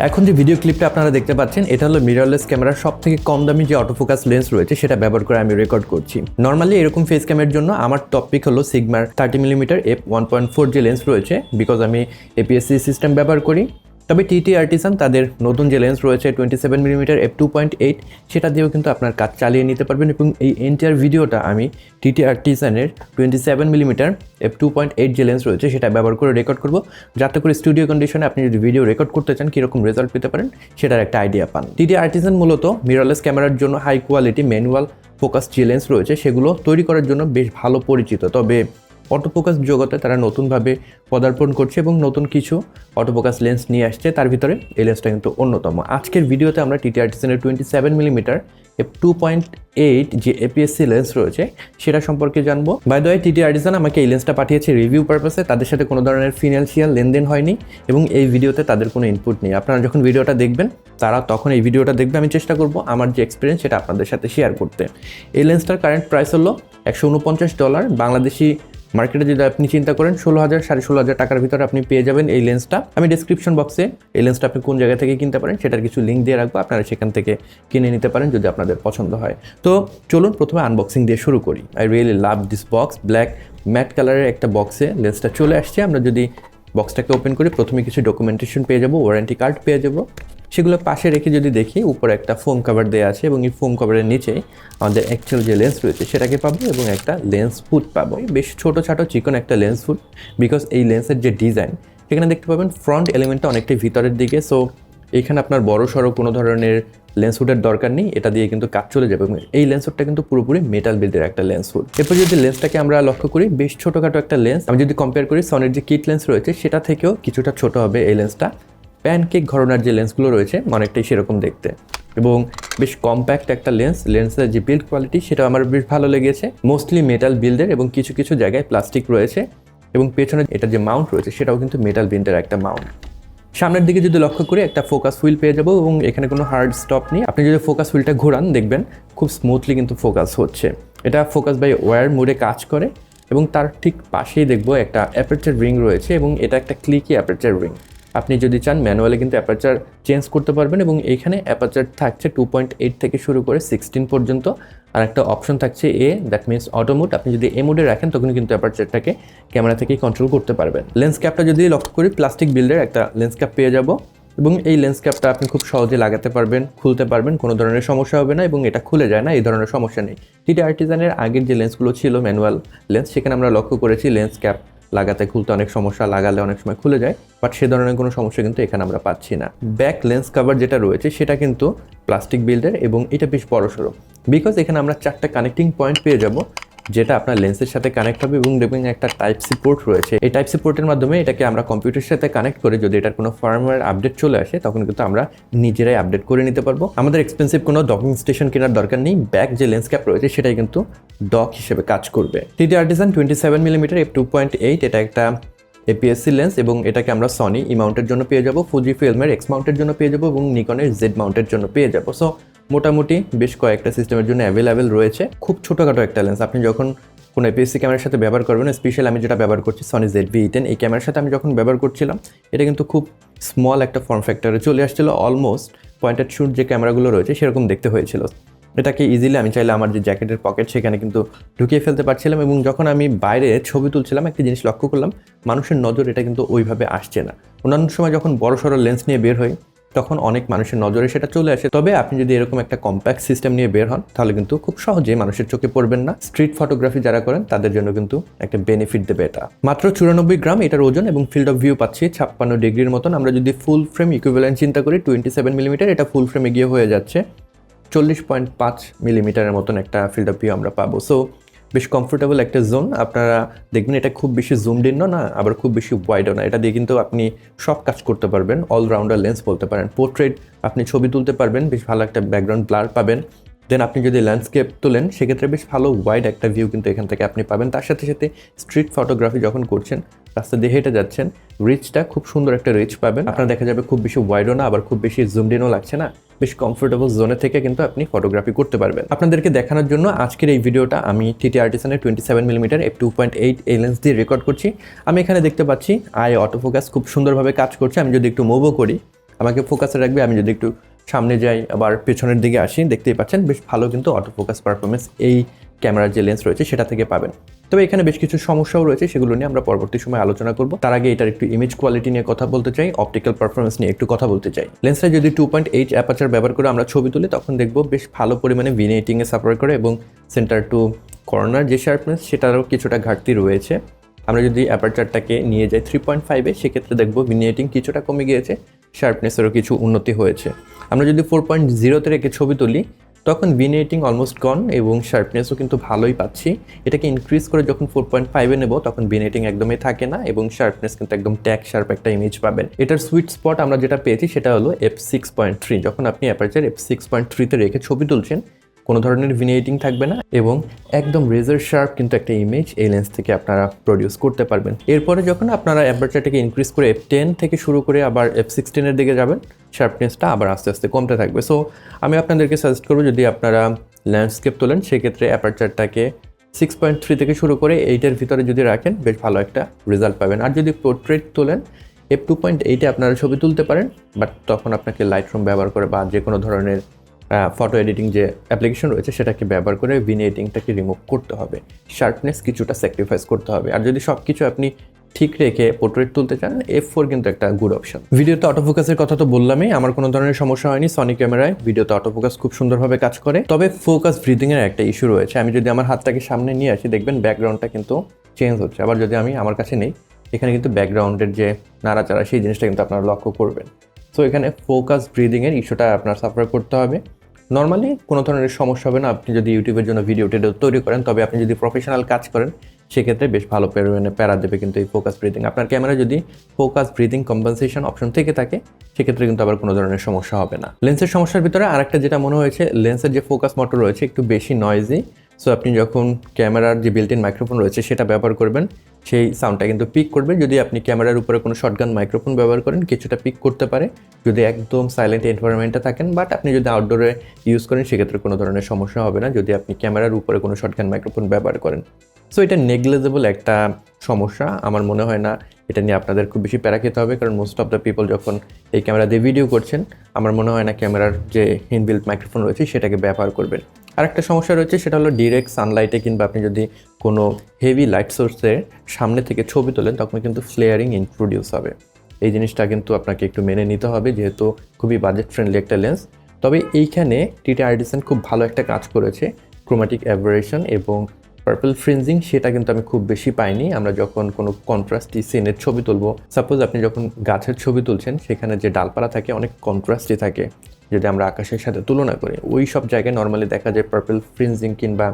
এখন যে ভিডিও ক্লিপটা আপনারা দেখতে পাচ্ছেন এটা হলো মিররলেস ক্যামেরার সবথেকে কম দামি যে অটোফোকাস লেন্স রয়েছে সেটা ব্যবহার করে আমি রেকর্ড করছি। নর্মালি এরকম ফেস ক্যামেরার জন্য আমার টপিক হলো সিগমার 30mm f1.4 যে লেন্স রয়েছে, বিকজ আমি APSC সিস্টেম ব্যবহার করি। তবে TTArtisan তাদের নতুন যে লেন্স রয়েছে 27mm f2.8 সেটা দিয়েও কিন্তু আপনার কাজ চালিয়ে নিতে পারবেন, এবং এই এন্টায়ার ভিডিওটা আমি TTArtisanের 27mm f2.8 যে লেন্স রয়েছে সেটা ব্যবহার করে রেকর্ড করব, যাতে করে স্টুডিও কন্ডিশনে আপনি যদি ভিডিও রেকর্ড করতে চান কীরকম রেজাল্ট পেতে পারেন সেটার একটা আইডিয়া পান। TTArtisan মূলত মিররলেস ক্যামেরার জন্য হাই কোয়ালিটি ম্যানুয়াল ফোকাস যে লেন্স রয়েছে সেগুলো তৈরি করার জন্য বেশ ভালো পরিচিত। তবে অটোফোকাস জগতে তারা নতুনভাবে পদার্পণ করছে এবং নতুন কিছু অটোফোকাস লেন্স নিয়ে আসছে, তার ভিতরে এই লেন্সটা কিন্তু অন্যতম। আজকের ভিডিওতে আমরা TTArtisanের 27mm f2.8 যে APSC লেন্স রয়েছে সেটা সম্পর্কে জানবো। বাই দ্য ওয়ে, TTArtisan আমাকে এই লেন্সটা পাঠিয়েছে রিভিউ পারপাসে, তাদের সাথে কোনো ধরনের ফিনান্সিয়াল লেনদেন হয়নি এবং এই ভিডিওতে তাদের কোনো ইনপুট নেই। আপনারা যখন ভিডিওটা দেখবেন তারা তখন এই ভিডিওটা দেখবে, আমি চেষ্টা করব আমার যে এক্সপিরিয়েন্স সেটা আপনাদের সাথে শেয়ার করতে। এই লেন্সটার কারেন্ট প্রাইস হলো $149, বাংলাদেশি মার্কেটে যদি আপনি চিন্তা করেন 16,000 16,500 টাকার ভিতরে আপনি পেয়ে যাবেন এই লেন্সটা। আমি ডেসক্রিপশন বক্সে এই লেন্সটা আপনি কোন জায়গা থেকে কিনতে পারেন সেটার কিছু লিঙ্ক দিয়ে রাখবো, আপনারা সেখান থেকে কিনে নিতে পারেন যদি আপনাদের পছন্দ হয়। তো চলুন প্রথমে আনবক্সিং দিয়ে শুরু করি। I really love this box. Black mat কালারের একটা বক্সে লেন্সটা চলে আসছে। আমরা যদি বক্সটাকে ওপেন করি প্রথমে কিছু ডকুমেন্টেশন পেয়ে যাবো, ওয়ারেন্টি কার্ড পেয়ে যাবো। সেগুলো পাশে রেখে যদি দেখি উপরে একটা ফোম কভার দেওয়া আছে এবং এই ফোম কভারের নিচে আমাদের অ্যাকচুয়াল যে লেন্স রয়েছে সেটাকে পাবো এবং একটা লেন্স ফুট পাবো। বেশ ছোটো চিকন একটা লেন্স ফুট, বিকজ এই লেন্সের যে ডিজাইন সেখানে দেখতে পাবেন ফ্রন্ট এলিমেন্টটা অনেকটাই ভিতরের দিকে। সো এখানে আপনার বড় সড়ো কোনো ধরনের লেন্স হুডের দরকার নেই, এটা দিয়ে কিন্তু কাজ চলে যাবে। এবং এই লেন্স হুডটা কিন্তু পুরোপুরি মেটাল বিল্ডের একটা লেন্স হুড। এরপর যদি লেন্সটাকে আমরা লক্ষ্য করি, বেশ ছোটোখাটো একটা লেন্স। আমি যদি কম্পেয়ার করি সনির যে কিট লেন্স রয়েছে সেটা থেকেও কিছুটা ছোট হবে এই লেন্সটা। প্যানকেক ঘরনার যে লেন্সগুলো রয়েছে অনেকটাই সেরকম দেখতে, এবং বেশ কম্প্যাক্ট একটা লেন্সের যে বিল্ড কোয়ালিটি সেটা আমার বেশ ভালো লেগেছে। মোস্টলি মেটাল বিল্ডের এবং কিছু কিছু জায়গায় প্লাস্টিক রয়েছে, এবং পেছনে এটা যে মাউন্ট রয়েছে সেটাও কিন্তু মেটাল বিল্ডের একটা মাউন্ট। সামনের দিকে যদি লক্ষ্য করি একটা ফোকাস হুইল পেয়ে যাবো, এবং এখানে কোনো হার্ড স্টপ নেই। আপনি যদি ফোকাস হুইলটা ঘোরান দেখবেন খুব স্মুথলি কিন্তু ফোকাস হচ্ছে। এটা ফোকাস বাই ওয়্যার মোডে কাজ করে, এবং তার ঠিক পাশেই দেখবো একটা অ্যাপারচার রিং রয়েছে, এবং এটা একটা ক্লিকি অ্যাপারচার রিং। আপনি যদি চান ম্যানুয়ালি কিন্তু অ্যাপারচার চেঞ্জ করতে পারবেন, এবং এইখানে অ্যাপারচার থাকছে 2.8 থেকে শুরু করে 16 পর্যন্ত। আর একটা অপশন থাকছে দ্যাট মিনস অটো মোড। আপনি যদি এ মোডে রাখেন তখন কিন্তু অ্যাপারচারটাকে ক্যামেরা থেকেই কন্ট্রোল করতে পারবেন। লেন্স ক্যাপটা যদি লক্ষ্য করি প্লাস্টিক বিল্ডের একটা লেন্স ক্যাপ পেয়ে যাব, এবং এই লেন্স ক্যাপটা আপনি খুব সহজে লাগাতে পারবেন, খুলতে পারবেন, কোনো ধরনের সমস্যা হবে না, এবং এটা খুলে যায় না, এই ধরনের সমস্যা নেই। TTArtisanের আগের যে লেন্সগুলো ছিল ম্যানুয়াল লেন্স, সেখানে আমরা লক্ষ্য করেছি লেন্স ক্যাপ লাগাতে খুলতে অনেক সমস্যা, লাগালে অনেক সময় খুলে যায়, বাট সে ধরনের কোনো সমস্যা কিন্তু এখানে আমরা পাচ্ছি না। ব্যাক লেন্স কভার যেটা রয়েছে সেটা কিন্তু প্লাস্টিক বিল্ডের, এবং এটা বেশ বড়সড়, বিকজ এখানে আমরা 4টা কানেক্টিং পয়েন্ট পেয়ে যাব যেটা আপনার লেন্সের সাথে কানেক্ট হবে, এবং দেখবেন একটা টাইপ সি পোর্ট রয়েছে। এই টাইপ সি পোর্টের মাধ্যমে এটাকে আমরা কম্পিউটারের সাথে কানেক্ট করে যদি এটার কোনো ফার্মওয়্যার আপডেট চলে আসে তখন কিন্তু আমরা নিজেরাই আপডেট করে নিতে পারবো। আমাদের এক্সপেন্সিভ কোনো ডকিং স্টেশন কেনার দরকার নেই। ব্যাক যে লেন্স ক্যাপ রয়েছে সেটাই কিন্তু ডক হিসেবে কাজ করবে। TTArtisan 27mm f2.8 এটা একটা APSC লেন্স, এবং এটাকে আমরা সনি ই মাউন্টের জন্য পেয়ে যাব, ফুজি ফিল্মের এক্স মাউন্টের জন্য পেয়ে যাব, এবং নিকনের জেড মাউন্টের জন্য পেয়ে যাব। সো মোটামুটি বেশ কয়েকটা সিস্টেমের জন্য অ্যাভেলেবেল রয়েছে। খুব ছোটোখাটো একটা লেন্স, আপনি যখন কোনো APSC ক্যামেরার সাথে ব্যবহার করবেন, স্পেশালি আমি যেটা ব্যবহার করছি সনি ZV-E10, এই ক্যামেরার সাথে আমি যখন ব্যবহার করছিলাম এটা কিন্তু খুব স্মল একটা ফর্ম ফ্যাক্টরে চলে আসছিলো, অলমোস্ট পয়েন্টেড শুট যে ক্যামেরাগুলো রয়েছে সেরকম দেখতে হয়েছিল। এটাকে ইজিলি আমি চাইলে আমার যে জ্যাকেটের পকেট সেখানে কিন্তু ঢুকিয়ে ফেলতে পারছিলাম, এবং যখন আমি বাইরে ছবি তুলছিলাম একটা জিনিস লক্ষ্য করলাম, মানুষের নজর এটা কিন্তু ওইভাবে আসছে না। অন্যান্য সময় যখন বড় সড়ো লেন্স নিয়ে বের হই তখন অনেক মানুষের নজরে সেটা চলে আসে, তবে আপনি যদি এরকম একটা কম্প্যাক্ট সিস্টেম নিয়ে বের হন তাহলে কিন্তু খুব সহজেই মানুষের চোখে পড়বেন না। স্ট্রিট ফটোগ্রাফি যারা করেন তাদের জন্য কিন্তু একটা বেনিফিট দেবে এটা। মাত্র 94 গ্রাম এটার ওজন, এবং ফিল্ড অফ ভিউ পাচ্ছি 56 ডিগ্রির মতন। আমরা যদি ফুল ফ্রেম ইকুইভ্যালেন্ট চিন্তা করি 27mm, এটা ফুল ফ্রেমে গিয়ে হয়ে যাচ্ছে 40.5 মিলিমিটারের মতন একটা ফিল্ড অফ ভিউ আমরা পাবো। সো বেশ কমফোর্টেবল একটা জোন। আপনারা দেখবেন এটা খুব বেশি জুমড ইনও না, আবার খুব বেশি ওয়াইডও না। এটা দিয়ে কিন্তু আপনি সব কাজ করতে পারবেন, অলরাউন্ডার লেন্স বলতে পারেন। পোর্ট্রেট আপনি ছবি তুলতে পারবেন, বেশ ভালো একটা ব্যাকগ্রাউন্ড ব্লার পাবেন। দেন আপনি যদি ল্যান্ডস্কেপ তোলেন সেক্ষেত্রে বেশ ভালো ওয়াইড একটা ভিউ কিন্তু এখান থেকে আপনি পাবেন। তার সাথে সাথে স্ট্রিট ফটোগ্রাফি যখন করছেন, রাস্তা দিয়ে হেঁটে যাচ্ছেন, রিচটা খুব সুন্দর একটা রিচ পাবেন। আপনার দেখা যাবে খুব বেশি ওয়াইডও না, আবার খুব বেশি জুমড ইনও লাগছে না, বেশ কমফোর্টেবল জোনে থেকে কিন্তু আপনি ফটোগ্রাফি করতে পারবেন। আপনাদেরকে দেখানোর জন্য আজকের এই ভিডিওটা আমি TTArtisanের 27mm f2.8 এই লেন্স দিয়ে রেকর্ড করছি। আমি এখানে দেখতে পাচ্ছি অটোফোকাস খুব সুন্দরভাবে কাজ করছে। আমি যদি একটু মুভও করি আমাকে ফোকাসে রাখবে। আমি যদি একটু সামনে যাই আবার পেছনের দিকে আসি, দেখতেই পাচ্ছেন বেশ ভালো কিন্তু অটোফোকাস পারফরমেন্স এই ক্যামেরার যে লেন্স রয়েছে সেটা থেকে পাবেন। তবে এখানে বেশ কিছু সমস্যাও রয়েছে, সেগুলো নিয়ে আমরা পরবর্তী সময় আলোচনা করব। তার আগে এটার একটু ইমেজ কোয়ালিটি নিয়ে কথা বলতে চাই, অপটিক্যাল পারফরমেন্স নিয়ে একটু কথা বলতে চাই। লেন্সটা যদি 2.8 অ্যাপারচার ব্যবহার করে আমরা ছবি তুলি তখন দেখবো বেশ ভালো পরিমাণে ভিনিয়েটিংয়ে সাপোর্ট করে এবং সেন্টার টু কর্নার যে শার্পনেস সেটারও কিছুটা ঘাটতি রয়েছে। আমরা যদি অ্যাপারচারটাকে নিয়ে যাই 3.5-এ সেক্ষেত্রে দেখবো ভিনিয়েটিং কিছুটা কমে গিয়েছে, শার্পনেসেরও কিছু উন্নতি হয়েছে। আমরা যদি 4.0-তে রেখে ছবি তুলি তখন ভিনিয়েটিং অলমোস্ট গন এবং শার্পনেসও কিন্তু ভালোই পাচ্ছি। এটাকে ইনক্রিজ করে যখন 4.5-এ নেব তখন ভিনিয়েটিং একদমই থাকে না এবং শার্পনেস কিন্তু একদম ট্যাগ শার্প একটা ইমেজ পাবেন। এটার সুইট স্পট আমরা যেটা পেয়েছি সেটা হলো f6.3। যখন আপনি অ্যাপারচার f6.3-তে রেখে ছবি তুলছেন কোনো ধরনের ভিনিয়েটিং থাকবে না এবং একদম রেজার শার্প কিন্তু একটা ইমেজ এই লেন্স থেকে আপনারা প্রডিউস করতে পারবেন। এরপরে যখন আপনারা অ্যাপারচারটাকে ইনক্রিজ করে f10 থেকে শুরু করে আবার f16-এর দিকে যাবেন শার্পনেসটা আবার আস্তে আস্তে কমতে থাকবে। সো আমি আপনাদেরকে সাজেস্ট করবো যদি আপনারা ল্যান্ডস্কেপ তোলেন সেক্ষেত্রে অ্যাপারচারটাকে 6.3 থেকে শুরু করে 8-এর ভিতরে যদি রাখেন বেশ ভালো একটা রেজাল্ট পাবেন। আর যদি পোর্ট্রেট তোলেন f2.8-এ আপনারা ছবি তুলতে পারেন, বাট তখন আপনাকে লাইটরুম ব্যবহার করে বা যে কোনো ধরনের ফটো এডিটিং যে অ্যাপ্লিকেশন রয়েছে সেটাকে ব্যবহার করে ভিনিয়েটিংটাকে রিমুভ করতে হবে, শার্পনেস কিছুটা স্যাক্রিফাইস করতে হবে। আর যদি সব কিছু আপনি ঠিক রেখে পোর্ট্রেট তুলতে চান f4 কিন্তু একটা গুড অপশন। ভিডিওতে অটোফোকাসের কথা তো বললামই, আমার কোনো ধরনের সমস্যা হয়নি সনি ক্যামেরায়, ভিডিওতে অটোফোকাস খুব সুন্দরভাবে কাজ করে। তবে ফোকাস ব্রিদিংয়ের একটা ইস্যু রয়েছে। আমি যদি আমার হাতটাকে সামনে নিয়ে আসি দেখবেন ব্যাকগ্রাউন্ডটা কিন্তু চেঞ্জ হচ্ছে, আবার যদি আমি আমার কাছে নেই এখানে কিন্তু ব্যাকগ্রাউন্ডের যে নাড়াচাড়া সেই জিনিসটা কিন্তু আপনারা লক্ষ্য করবেন। সো এখানে ফোকাস ব্রিদিংয়ের ইস্যুটা আপনার সাফার করতে হবে। নর্মালি কোনো ধরনের সমস্যা হবে না আপনি যদি ইউটিউবের জন্য ভিডিও তৈরি করেন, তবে আপনি যদি প্রফেশনাল কাজ করেন সেক্ষেত্রে বেশ ভালো পরিমাণে প্যারা দেবে কিন্তু এই ফোকাস ব্রিদিং। আপনার ক্যামেরা যদি ফোকাস ব্রিদিং কম্পেনসেশন অপশন থেকে থাকে সেক্ষেত্রে কিন্তু আবার কোনো ধরনের সমস্যা হবে না। লেন্সের সমস্যার ভিতরে আরেকটা যেটা মনে হয়েছে, লেন্সের যে ফোকাস মোটর রয়েছে একটু বেশি নয়েজি। সো আপনি যখন ক্যামেরার যে বিল্ট ইন মাইক্রোফোন রয়েছে সেটা ব্যবহার করবেন সেই সাউন্ডটা কিন্তু পিক করবে। যদি আপনি ক্যামেরার উপরে কোনো শর্টগান মাইক্রোফোন ব্যবহার করেন কিছুটা পিক করতে পারে যদি একদম সাইলেন্ট এনভায়রনমেন্টে থাকেন, বাট আপনি যদি আউটডোরে ইউজ করেন সেক্ষেত্রে কোনো ধরনের সমস্যা হবে না যদি আপনি ক্যামেরার উপরে কোনো শর্টগান মাইক্রোফোন ব্যবহার করেন। সো এটা নেগলেজেবল একটা সমস্যা, আমার মনে হয় না এটা নিয়ে আপনাদের খুব বেশি প্যারা খেতে হবে, কারণ মোস্ট অফ দ্য পিপল যখন এই ক্যামেরা দিয়ে ভিডিও করছেন আমার মনে হয় না ক্যামেরার যে ইনবিল্ট মাইক্রোফোন রয়েছে সেটাকে ব্যবহার করবেন। আরেকটা সমস্যা রয়েছে সেটা হলো ডিরেক্ট সানলাইটে কিংবা আপনি যদি কোনো হেভি লাইট সোর্সের সামনে থেকে ছবি তোলেন তখন কিন্তু ফ্লেয়ারিং ইন্ট্রোডিউস হবে। এই জিনিসটা কিন্তু আপনাকে একটু মেনে নিতে হবে যেহেতু খুবই বাজেট ফ্রেন্ডলি একটা লেন্স। তবে এইখানে TTArtisan খুব ভালো একটা কাজ করেছে, ক্রোমাটিক অ্যাভারেশন এবং পার্পল ফ্রিঞ্জিং সেটা কিন্তু আমি খুব বেশি পাইনি। আমরা যখন কোনো কন্ট্রাস্টি সিনের ছবি তুলবো, সাপোজ আপনি যখন গাছের ছবি তুলছেন সেখানে যে ডালপালা থাকে অনেক কন্ট্রাস্টি থাকে, যদি আমরা আকাশের সাথে তুলনা করি ওই সব জায়গায় নর্মালি দেখা যায় পার্পল ফ্রিঞ্জিং কিংবা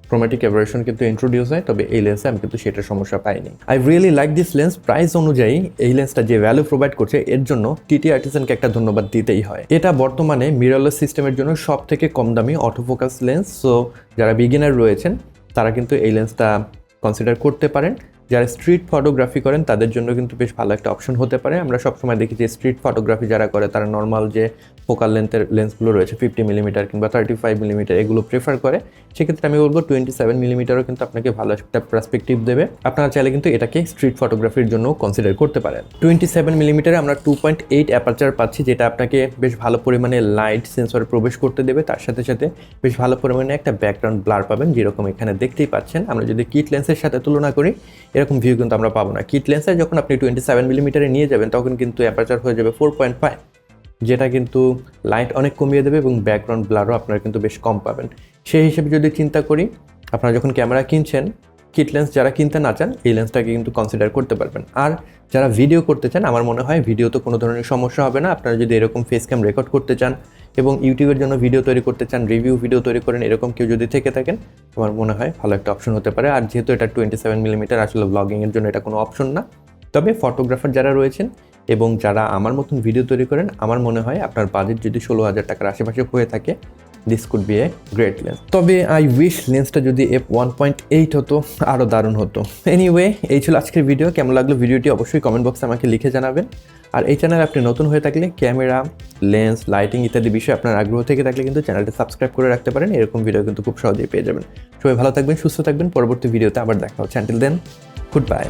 ক্রোমাটিক অ্যাভারেশন কিন্তু ইন্ট্রোডিউস হয়, তবে এই লেন্সে আমি কিন্তু সেটার সমস্যা পাইনি। I really like this lens. Price অনুযায়ী এই লেন্সটা যে ভ্যালু প্রোভাইড করছে এর জন্য TTArtisanকে একটা ধন্যবাদ দিতেই হয়। এটা বর্তমানে মিররলেস সিস্টেমের জন্য সব থেকে কম দামি অটোফোকাস লেন্স। সো যারা বিগিনার রয়েছেন তারা কিন্তু এই লেন্সটা কনসিডার করতে পারেন। যারা স্ট্রিট ফটোগ্রাফি করেন তাদের জন্য কিন্তু বেশ ভালো একটা অপশন হতে পারে। আমরা সবসময় দেখি যে স্ট্রিট ফটোগ্রাফি যারা করে তারা নর্মাল যে ফোকাল লেন্থের লেন্সগুলো রয়েছে 50mm কিংবা 35mm এগুলো প্রেফার করে। সেক্ষেত্রে আমি বলবো 27mmও কিন্তু আপনাকে ভালো একটা পার্সপেক্টিভ দেবে। আপনারা চাইলে কিন্তু এটাকে স্ট্রিট ফটোগ্রাফির জন্য কনসিডার করতে পারেন। 27mm আমরা 2.8 অ্যাপারচার পাচ্ছি যেটা আপনাকে বেশ ভালো পরিমাণে লাইট সেন্সরে প্রবেশ করতে দেবে, তার সাথে সাথে বেশ ভালো পরিমাণে একটা ব্যাকগ্রাউন্ড ব্লার পাবেন যেরকম এখানে দেখতেই পাচ্ছেন। আমরা যদি কিট লেন্সের সাথে তুলনা করি এরকম ভিউ কিন্তু আমরা পাবো না। কিট লেন্সে যখন আপনি 27mm নিয়ে যাবেন তখন কিন্তু অ্যাপারচার হয়ে যাবে 4.5, যেটা কিন্তু লাইট অনেক কমিয়ে দেবে এবং ব্যাকগ্রাউন্ড ব্লারও আপনারা কিন্তু বেশ কম পাবেন। সেই হিসেবে যদি চিন্তা করি আপনারা যখন ক্যামেরা কিনছেন কিট লেন্স যারা কিনতে না চান এই লেন্সটাকে কিন্তু কনসিডার করতে পারবেন। আর যারা ভিডিও করতে চান আমার মনে হয় ভিডিও তো কোনো ধরনের সমস্যা হবে না। আপনারা যদি এরকম ফেস ক্যাম রেকর্ড করতে চান এবং ইউটিউবের জন্য ভিডিও তৈরি করতে চান, রিভিউ ভিডিও তৈরি করেন, এরকম কেউ যদি থেকে থাকেন আমার মনে হয় ভালো একটা অপশন হতে পারে। আর যেহেতু এটা 27mm আসলে ব্লগিংয়ের জন্য এটা কোনো অপশন না, তবে ফটোগ্রাফার যারা রয়েছেন এবং যারা আমার মতন ভিডিও তৈরি করেন আমার মনে হয় আপনার বাজেট যদি 16,000 টাকার আশেপাশে হয়ে থাকে this could B a great lens. তবে আই উইশ লেন্সটা যদি f1.8 হতো আরও দারুণ হতো। এনিওয়ে এই ছিল আজকের ভিডিও। কেমন লাগলো ভিডিওটি অবশ্যই কমেন্ট বক্সে আমাকে লিখে জানাবেন। আর এই চ্যানেলে আপনি নতুন হয়ে থাকলে ক্যামেরা, লেন্স, লাইটিং ইত্যাদি বিষয়ে আপনার আগ্রহ থেকে থাকলে কিন্তু চ্যানেলটি সাবস্ক্রাইব করে রাখতে পারেন। এরকম ভিডিও কিন্তু খুব সহজেই পেয়ে যাবেন। সবাই ভালো থাকবেন, সুস্থ থাকবেন। পরবর্তী ভিডিওতে আবার দেখা হচ্ছে। Until then, good bye.